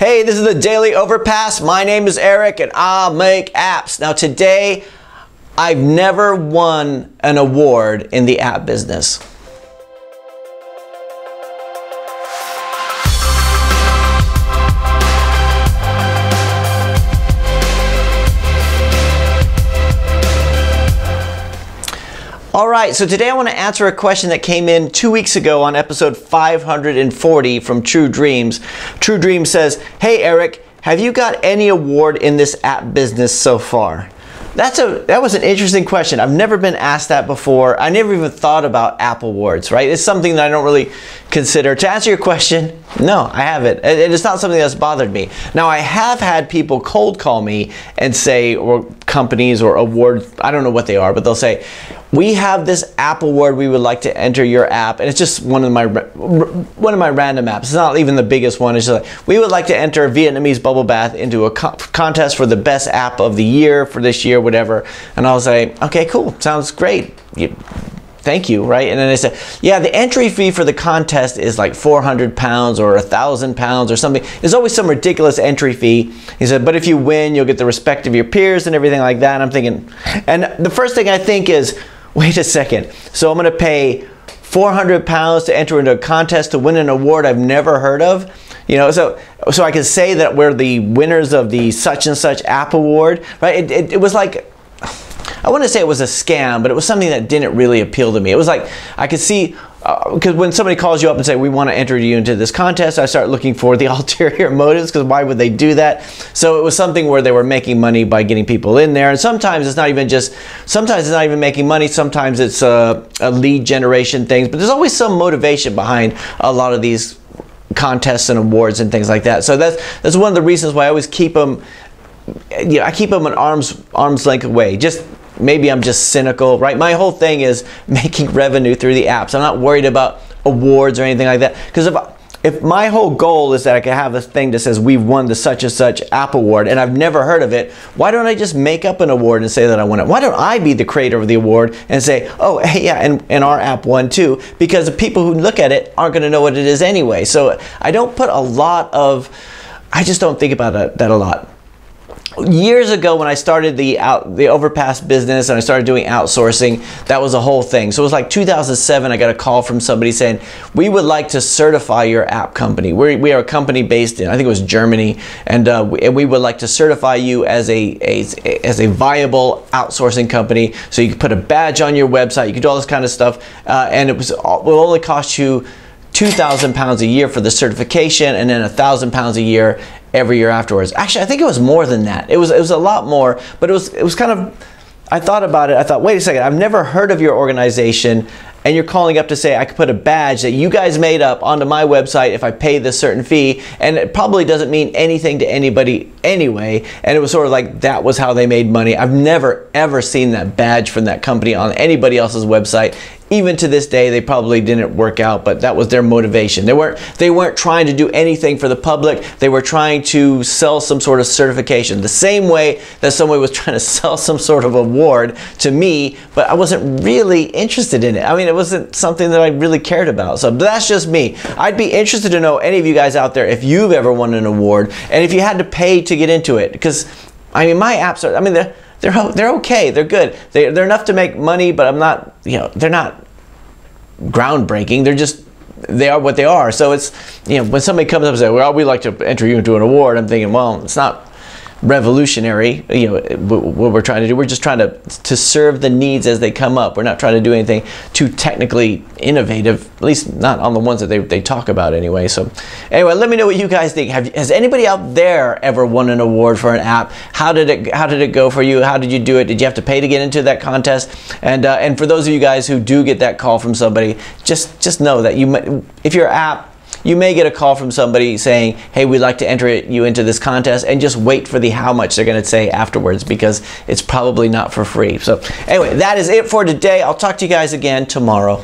Hey, this is the Daily Overpass. My name is Eric and I make apps. Now today, I've never won an award in the app business. Alright, so today I want to answer a question that came in 2 weeks ago on episode 540 from True Dreams. True Dreams says, "Hey Eric, have you got any award in this app business so far?" That was an interesting question. I've never been asked that before. I never even thought about app awards, right? It's something that I don't really consider. To answer your question, no, I haven't. It's not something that's bothered me. Now, I have had people cold call me and say, or companies or awards, I don't know what they are, but they'll say, "We have this app award, we would like to enter your app." And it's just one of my random apps. It's not even the biggest one. It's just like, "We would like to enter Vietnamese bubble bath into a contest for the best app of the year for this year," whatever. And I'll say, "Okay, cool, sounds great. Thank you," right? And then they say, "Yeah, the entry fee for the contest is like 400 pounds or 1,000 pounds or something." There's always some ridiculous entry fee. He said, "But if you win, you'll get the respect of your peers and everything like that." And I'm thinking, and the first thing I think is, wait a second. So I'm going to pay 400 pounds to enter into a contest to win an award I've never heard of? You know, so I can say that we're the winners of the such and such app award, right? It was like, I wouldn't say it was a scam, but it was something that didn't really appeal to me. It was like, I could see, because when somebody calls you up and say, "We want to enter you into this contest," I start looking for the ulterior motives, because why would they do that? So it was something where they were making money by getting people in there. And sometimes it's not even making money. Sometimes it's a lead generation things, but there's always some motivation behind a lot of these contests and awards and things like that. So that's one of the reasons why I always keep them, you know, I keep them an arm's length away. Maybe I'm just cynical, right? My whole thing is making revenue through the apps. I'm not worried about awards or anything like that. Because if my whole goal is that I can have a thing that says we've won the such and such app award and I've never heard of it, why don't I just make up an award and say that I won it? Why don't I be the creator of the award and say, "Oh, hey, yeah, and our app won too," because the people who look at it aren't going to know what it is anyway. So I don't put a lot of, I just don't think about that a lot. Years ago when I started the Overpass business and I started doing outsourcing, that was a whole thing. So it was like 2007, I got a call from somebody saying, "We would like to certify your app company. We are a company based in, I think it was Germany, and we would like to certify you as a viable outsourcing company. So you could put a badge on your website, you could do all this kind of stuff, and it will only cost you 2,000 pounds a year for the certification, and then 1,000 pounds a year every year afterwards." Actually, I think it was more than that. It was a lot more, but it was kind of, I thought about it. I thought, wait a second, I've never heard of your organization, and you're calling up to say I could put a badge that you guys made up onto my website if I pay this certain fee, and it probably doesn't mean anything to anybody anyway. And it was sort of like that was how they made money. I've never ever seen that badge from that company on anybody else's website. Even to this day, they probably didn't work out, but that was their motivation. They weren't trying to do anything for the public. They were trying to sell some sort of certification, the same way that somebody was trying to sell some sort of award to me, but I wasn't really interested in it. I mean, it wasn't something that I really cared about. So that's just me. I'd be interested to know, any of you guys out there, if you've ever won an award and if you had to pay to get into it. Because, I mean, my apps are, I mean, they're okay, they're good. They're enough to make money, but I'm not, you know, they're not groundbreaking. They are what they are. So it's, you know, when somebody comes up and says, "Well, we'd like to enter you into an award," I'm thinking, well, it's not revolutionary, you know, what we're trying to do. We're just trying to serve the needs as they come up. We're not trying to do anything too technically innovative, at least not on the ones that they talk about anyway. So anyway, let me know what you guys think. Has anybody out there ever won an award for an app? How did it go for you? How did you do it? Did you have to pay to get into that contest? And for those of you guys who do get that call from somebody, just know that if your app, you may get a call from somebody saying, "Hey, we'd like to enter you into this contest," and just wait for the how much they're going to say afterwards, because it's probably not for free. So anyway, that is it for today. I'll talk to you guys again tomorrow.